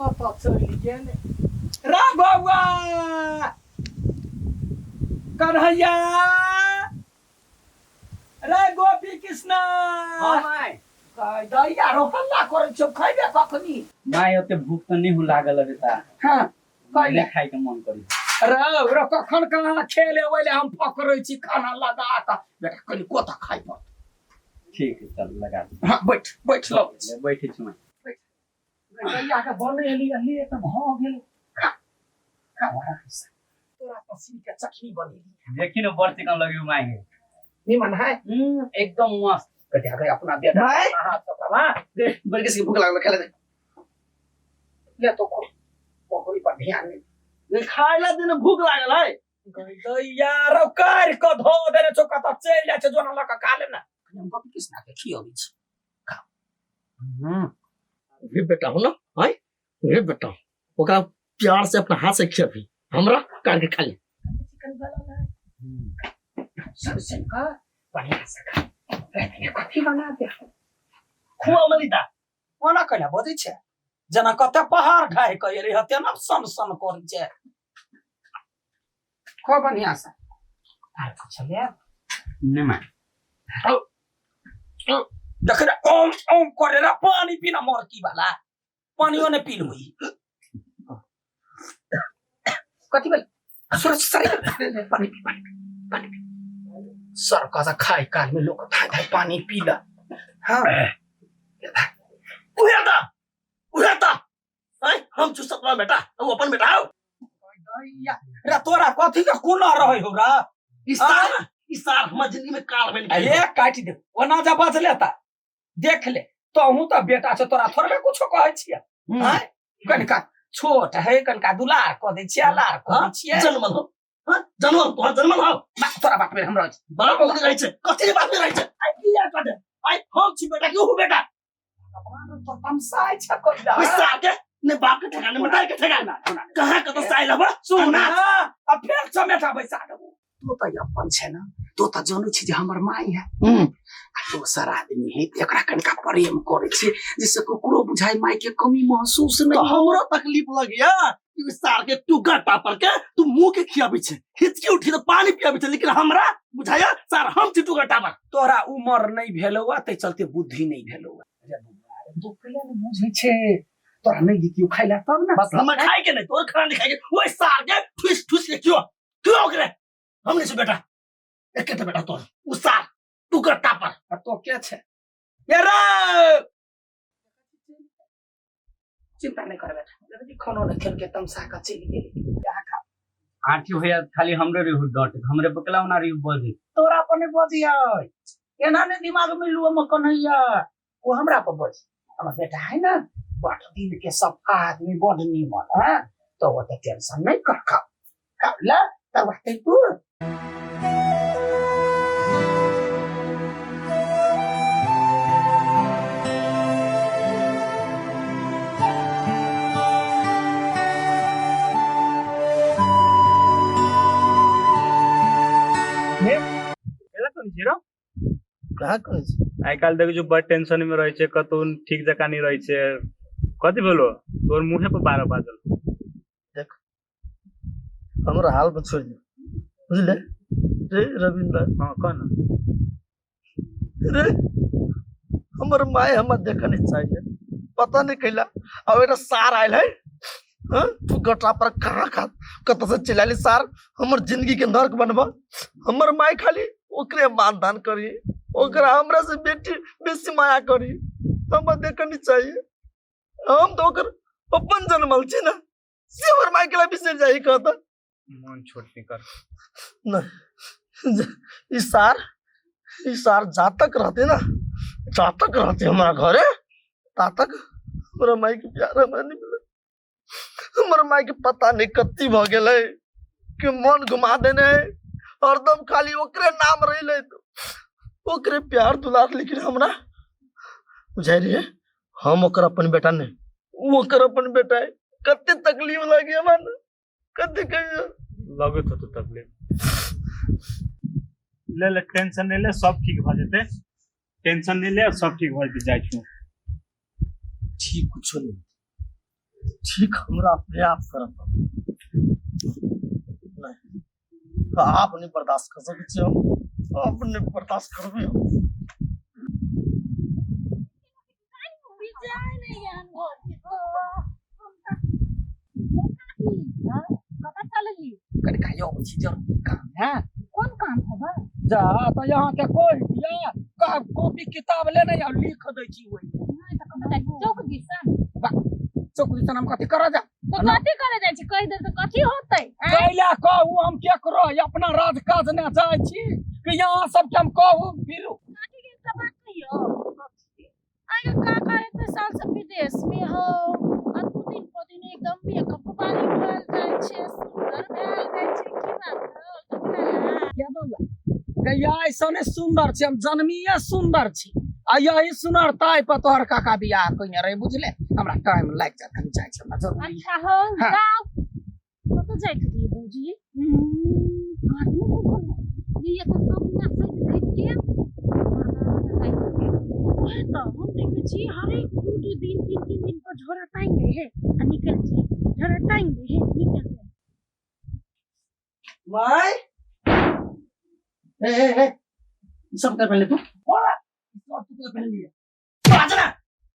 कत चलि गेल रे बौआ कन्हैया रे गोपी कृष्ण दैया रो हल्ला करे छ खैबे कखनी माय ओते भूख त नहीं लागल है बेटा। हां पहले खाइ के मन करी रे कखन कहाँ खेले ओले हम पकड़ै छी खाना लगा त बेटा कनी कोता खाइ पर। ठीक है चल लगा दे। हां बैठ लो बैठे छी मैं दैया के बनेली ले त भ गेल खा वरा तोरा पसीन के चटनी बनेली देखी न बड़ चिकन लगी माय है निमन है एकदम मस्त कटिया गए अपना बेटा हाथ पकड़ा दे बल्कि से भूख लागल खेले दे ले तो कोई पर ध्यान नहीं खाइला दिन भूख लागल है दैया रो कार क धो देने छ कत चल जा छ जोना लका खा ले ना हम कभी किसना के खियोबी छ खा वे बेटा हो ना है वे बेटा ओकरा प्यार से अपना हाथ से खियाबी हमरा काट के खा ले चिकन वाला ना सब से का बढ़िया से खा ये कथी बना दे खुआ मलिता ओना कला बजै छै जना कते पहाड़ ढाइ के एले हते ना सन सन कर छै खो बढ़िया से आर कुछ ले नहीं मैं देख रे ओम ओम करे रे पानी पीना मोरकी वाला पानियो ने पी लुई कथी बोल सुरज सरी पानी पी सर का खाई काल में लोग थाई पानी पीला हां उड़ाता है हम चुसत ना बेटा हम अपन बेटा हो दैया रे तोरा कथी के कोना रहै हो रा इसार हम जिंदगी में काल में ए काट दे ओना जा बच लेता देख ले तो हूं तो बेटा छ तोरा थोड़बे कुछो कहै छियै हैं कनका छोट है कनका दुलार क दे छियै लार क दे छियै जन्मल हो हां जन्मल तो जन्मल हो तोरा बात में हमरा बाप को रहै छै कथी बात में रहै छै आई किया कर दे आई हम छी बेटा क्यों बेटा तो तमसाई छ कोइला इसार के ने बाप के ठिकाने में दाई के ठिकाना कहां का तो साइल हबा सुन अब फेर समेटा बैसा देबो तो त अपन छै ना तो त जानै छी जे हमर माई है दोसर आदमी है एकरा कनका प्रेम करे छी जिससे ककरो बुझाई माई के कमी महसूस नहीं तो हमरो तकलीफ लगिया इस सार के टुका टापर के तू मुंह के खियाबे छै हिचकी उठी तो पानी पियाबे छै लेकिन हमरा बुझाया सार हम छी टुका टापर तोरा उमर नहीं भेलौआ तै चलते बुद्धि नहीं भेलौआ अरे बुआ तू कहिया नहीं बुझै छै तोरा नहीं दितियो खाइला तब ना बस हम खाए के नहीं तोर खाना नहीं खाए के ओए सार के ठुस ठुस के क्यों करे हमने से बेटा एक के बेटा तो उस सार टुका टापर तो क्या छै यार चिंता नहीं कर बेटा जब खानो न खेल के तमसा का चली गेली यहाँ खा आठी होया खाली हमरे रिहु डट हमरे बकलाव ना रिहु बजी तोरा अपने बजिया एना ने दिमाग में लुआ म कन्हैया वो हमरा पर बज हमर बेटा है ना बड़ दिन के सब आदमी बड़ निमन है तो वो टेंशन नहीं कर खा ला तब तू आई काल देख जो बड़ टेंशन में रहे छे कतौ ठीक जका नहीं रहे छे कथि भेलो तोर मुंहे पर 12 बाजल देख हमरा हाल पर छोड़ दे बुझले रे रविंद्र हां कौन रे हमर माय हम देखने चाहिए पता नहीं कैला अब एटा सार आइल है हां तू गटरा पर कहां का कत से चिल्लाली सार हमर जिंदगी के नरक बनबा हमर माय खाली ओकरे मानदान करी ओकरा हमरा से बेसी माया करी हम देखनी चाहिए हम तो ओकर अपन जन्मल छी ना से हमर माय के बिसर जाई कहता मन छोट नहीं कर न इस सार जातक रहते ना जातक रहते हमारा घरे तातक हमरा माई के प्यार हमरा नहीं मिला हमर माई के पता नहीं कत्ती भ गेलै कि मन घुमा देने हरदम खाली ओकरे नाम रहिले तो ओकरे प्यार दुलार लेकिन हमरा बुझाई रे हम ओकर अपन बेटा नहीं वो ओकर अपन बेटा है कत्ते तकलीफ लगे मन कत्ते कहियो लगे तो तकलीफ ले टेंशन नहीं ले सब ठीक भ जेते टेंशन नहीं ले सब ठीक भ जाय छु ठीक कुछ नहीं ठीक हमरा प्रयास करत नहीं आप नहीं बर्दाश्त कर सकते छी हम आप नहीं बर्दाश्त करबे कने खायो छी जर काम है कौन काम है बा? जा तो यहाँ के कोई दिया का कॉपी किताब लेने या लिख दे छी वही नहीं तो कब तक चौक दिसन चौक दिसन हम कथी करा जा तो कथी करे जाय छी कह दे तो कथी होतै कैला कहू हम केकरो अपना राज काज ने जाय छी कि यहाँ सब के हम कहू फिरू कथी के सब बात कहियो आगे का करे तो साल से विदेश में हो और दू दिन पर दिन एकदम मेकअप वाली भल जाय छे सुंदर भल जाय छे की बात हो क्या बाबा गैया ऐसा ने सुंदर छे हम जन्मीए सुंदर छी आ यही सुंदरता पर तोहर काका बियाह कइने रहे बुझले हमरा टाइम लाग जात हम जाय छी हमरा जरूरी अच्छा हो हाँ। जाओ तो जाय थी बूजी आदमी को बोल ये तो सब बिना सही खरीद के तो हम देखे छी हर एक दो दिन तीन दिन पर झोरा टाइम रहे आ निकल छी झोरा टाइम रहे निकल जाए माय ए सब कर पहले तू बोला सब तू पहन लिया आ जा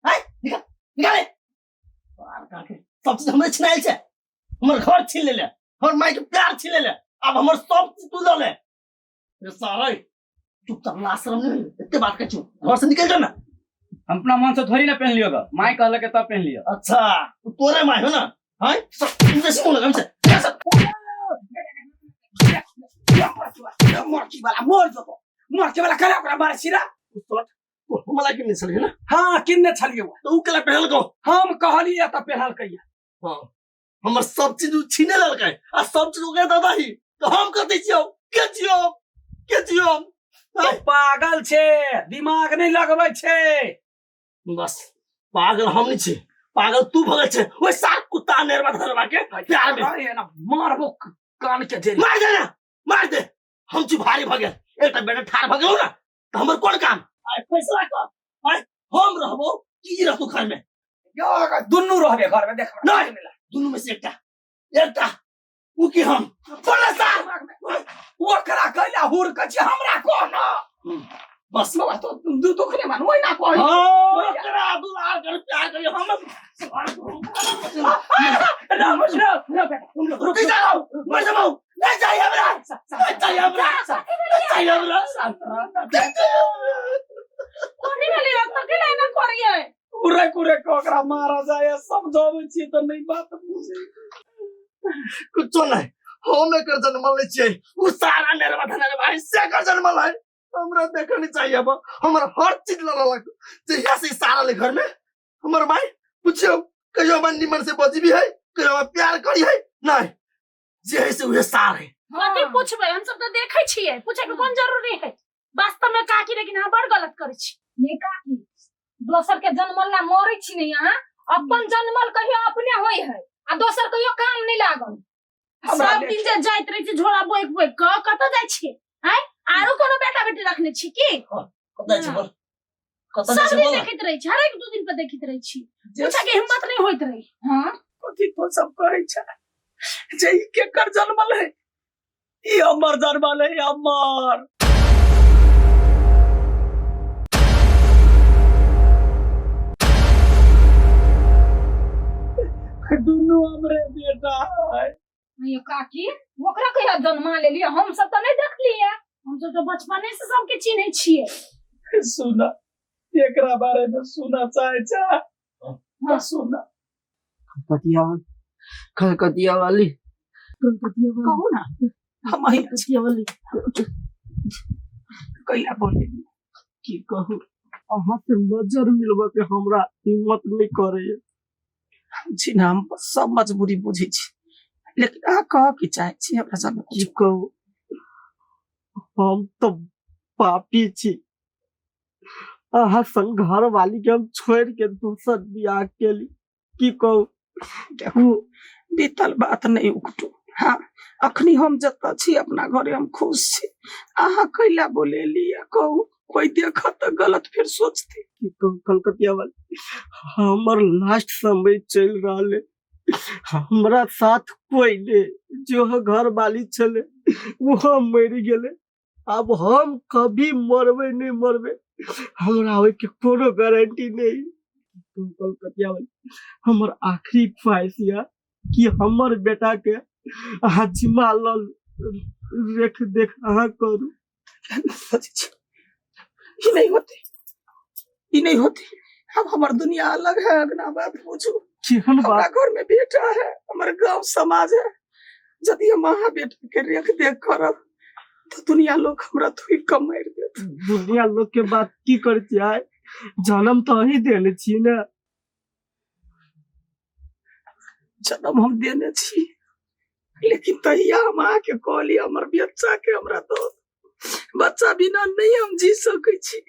हाय निकल निकाले बाहर काके सब चीज हमरे छिनाइल छे हमर घर छीन ले हमर माय के प्यार छीन ले अब हमर सब चीज तू ले ये सारा चुप तर लाशरम नहीं इतने बात कर घर से निकल जा ना हम अपना मन से थोड़ी ना पहन लियो माई कहले के तब पहन लियो अच्छा तू तोरे माय हो ना हाय सब इंग्लिश बोल हमसे कैसा मर्ची वाला मर्ची वाला करे ओकरा मारे सिरा मला के निसल है ना हां किन्ने छलियो तो उ केला पहल को हम कहलिए त पहल कहिया हां हमर सब चीज छीने ललकै आ सब चीज ओकरा दादा ही तो हम कहते छियो के जियो तो पागल छे दिमाग नहीं लगबै छे बस पागल हम नहीं छे पागल तू भगल छे ओए सात कुत्ता नेरवा धरवा के प्यार में अरे ना मारबो कान के जेरी मार दे हम चु भारी भगल एकटा बेटा ठार भगल ना तो हमर कोन काम आइ फैसला कर आइ हम रहबो की रहतु घर में यो दुन्नु रहबे घर में देख नहीं दुनु में से एकटा उ की हम बोला सा ओकरा कहला हुर के छे हमरा कोन बस बाबा तो दू दुखने मान ओइ ना कहि ओकरा दुलार कर प्यार कर हम राम रुक जाओ मर जाओ नहीं चाहिए हमरा नहीं चाहिए हमरा कोनी वाली रात के लेना करिए पूरे पूरे कोकरा मारा जाए समझावे छी तो नहीं बात बुझे कुछ नहीं हम एकर जन्मल छे उ सारा नेरवा धने भाई से कर जन्मल है हमरा देखनी चाहिए अब हमरा हर चीज लला लग जहिया से सारा ले घर में हमर माई पूछो कहियो मन निमन से बजी भी है कहियो प्यार करी है नहीं जे से उहे सार है कथी पूछबे हम सब तो देखै छियै पूछे के कोन जरूरी है वास्तव में काकी लेकिन हम बड़ गलत करै छी ये काकी दोसर के जन्मल ला मरै छी नहीं यहां अपन जन्मल कहियो अपने होय है आ दोसर कहियो काम नहीं लागल सब दिन जे जाइत रही छी झोला बोइक बोइक क कत जाय छी हैं आरो कोनो बेटा बेटी रखने छी की कतै छै बोल कतै सब छै दिन बोल देखैत रही छी हर एक दो दिन पर देखैत रही छी पूछा के हिम्मत नहीं होइत रही हां कथी तो सब कहै छै जे ई के कर जन्मल है ई हमर जन्मल है हमर दुनु हमरे बेटा है ये काकी ओकरा कहिया जन्मा ले लिया हम सब तो नहीं देख लिए हम सब तो बचपने से सबके चिन्है छियै सुना एकरा बारे में सुना चाहे हाँ सुना कलकतिया वाली कहू ना हम ही कलकतिया वाली कैला बोले की कहू अहाँ से नजर मिलबा के हमरा हिम्मत नहीं करे छी ना हम सब मजबूरी बुझी छी लेकिन आ कह की चाहे छी हमरा सब की कहू हम तो पापी छी अहाँ संग घर वाली के हम छोड़ के दूसर बियाह केली की कहू देखू बीतल बात नहीं उकटू हाँ अखनी हम जता छी अपना घरे हम खुश छी अहाँ कैला बोले लिया कहू कोई देखा तो गलत फिर सोचती की कहू कलकतिया वाली हमर लास्ट समय चल रहा है हमरा साथ कोई ने जो घर वाली चले वो मर गेले। अब हम कभी मरबे नहीं मरबे हमरा होय के कोनो गारंटी नहीं। तुम कलकतिया वाली हमर आखिरी ख्वाहिश या कि हमर बेटा के हाजिमा लाल रेख देख अहाँ करू। ये नहीं होती, ये नहीं होती। अब हमार दुनिया अलग है। अगना बात पूछो, केहन हमारा बात घर में बेटा है, हमारे गांव समाज है। यदि हम वहाँ बेटा के रेख देख करब तो दुनिया लोग हमरा थोड़ी कम मार देत। दुनिया लोग के बात की कर चाहे, जन्म तो ही देने छी ना। जन्म हम देने छी, लेकिन तहिया हम आके कहली हमर बच्चा के हमरा दो। बच्चा बिना नहीं हम जी सकै छी,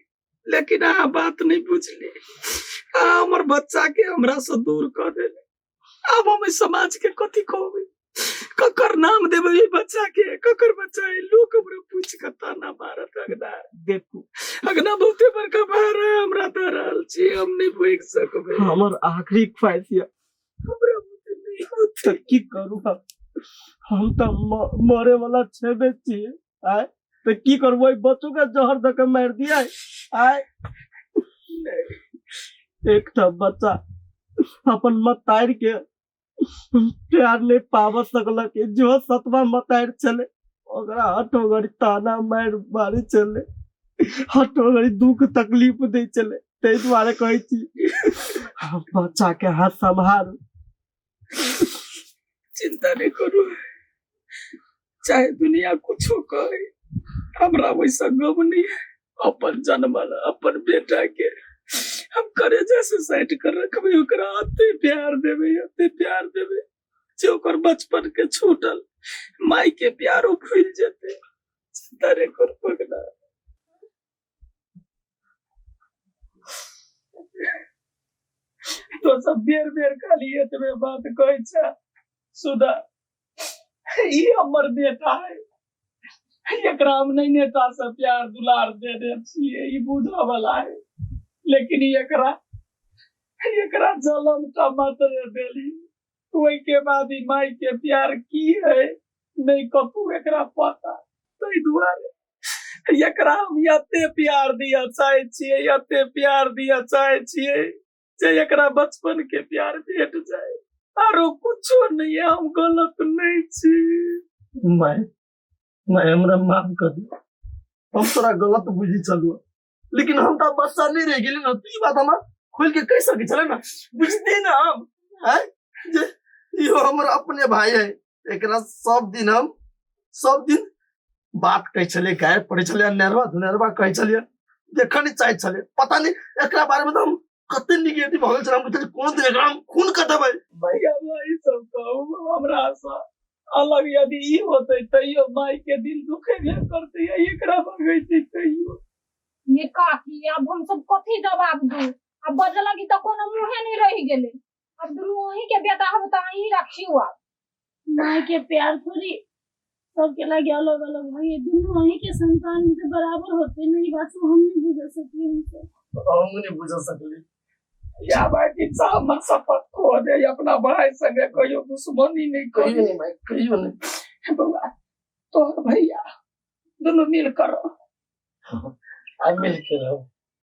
लेकिन अहाँ बात नहीं बुझली। अहाँ हमर बच्चा के हमरा से दूर कर देले। अब हम इस समाज के कथी कहबै, ककर नाम देबै ई बच्चा के, ककर बच्चा है। लोग हमरा पूछ के ताना मारत। अगना देखू अगना बहुते बड़का भार है हमरा दे रहल छी, हम नहीं भोग सकबै। हमर आखिरी ख्वाहिश या हमरा बुते नहीं होते। तो की करू हम तो मरे वाला छेबे छी। आय तो की करबो, बच्चों का जहर दे के मार दिया। आय एक तो बच्चा अपन मतार के प्यार नहीं पाव सकलक, जो सतवा मतार चले ओकरा हटो गरी ताना मार मारे चले, हटो गरी दुख तकलीफ दे चले। ते दुआरे कहै छी बच्चा के हाथ संभाल। चिंता नहीं करू, चाहे दुनिया कुछ कहे, हमरा वैसा गम नहीं है। अपन जन्मल अपन बेटा के हम करे जैसे साइड कर रखबे, ओकरा अते प्यार देबे, अते प्यार देबे जे ओकर बचपन के छूटल माई के प्यारो भूल जेते। चिंता नहीं कर पगला। तो सब बेर बेर खाली एतबे बात कहै छै। सुधा ई हमर बेटा है, एकरा हम नहीं नेता से प्यार दुलार दे दे छियै, ई बुझा वाला है। लेकिन एकरा जलम टमाटर देली, ओई के बाद ई माई के प्यार की है नहीं कतू एकरा पता। तै दुआरे एकरा हम एते प्यार दिया चाहे छियै, एते प्यार दिया चाहे छियै जे एकरा बचपन के प्यार भेट जाए। आरो कुछो नहीं है, हम गलत नहीं छी। मैं हमरा माफ कर दे, हम तोरा गलत बुझी चलू, लेकिन हम तो बच्चा नहीं रह गेली ना। तू बात हम खोल के कह सके चले ना, बुझते ना हम है जे यो हमर अपने भाई है। एकरा सब दिन बात कह चले, गाय पड़े चले, नेरवा कह चलिए, देखा नहीं चाहे चले। पता नहीं एकरा बारे में तो हम कते निगेटिव हो चला, हम कौन दिन एकरा हम खून कर देबै। भैया भाई सब कहू हमरा सा अलग यदि ई होते तैयो माई के दिल दुखे भी करते है, एकरा भगैते तैयो। ये काकी अब हम सब कथी जवाब दू? अब बजे लगी तो कोनो मुंहे नहीं रह गेले। अब दुनू वही के बेटा हो तो ही रखियो। अब माई के प्यार थोड़ी सबके लगे अलग अलग है, दोनों वही के संतान के बराबर होते। मेरी बात को हम नहीं बुझ सकते, हम नहीं बुझ सकली। या भाई कि सामत शपथ खो दे, अपना भाई संगे कहियो दुश्मनी नहीं कहियो नहीं भाई, कहियो नहीं। बउआ तो भैया दोनों मिल कर मिल के रहो।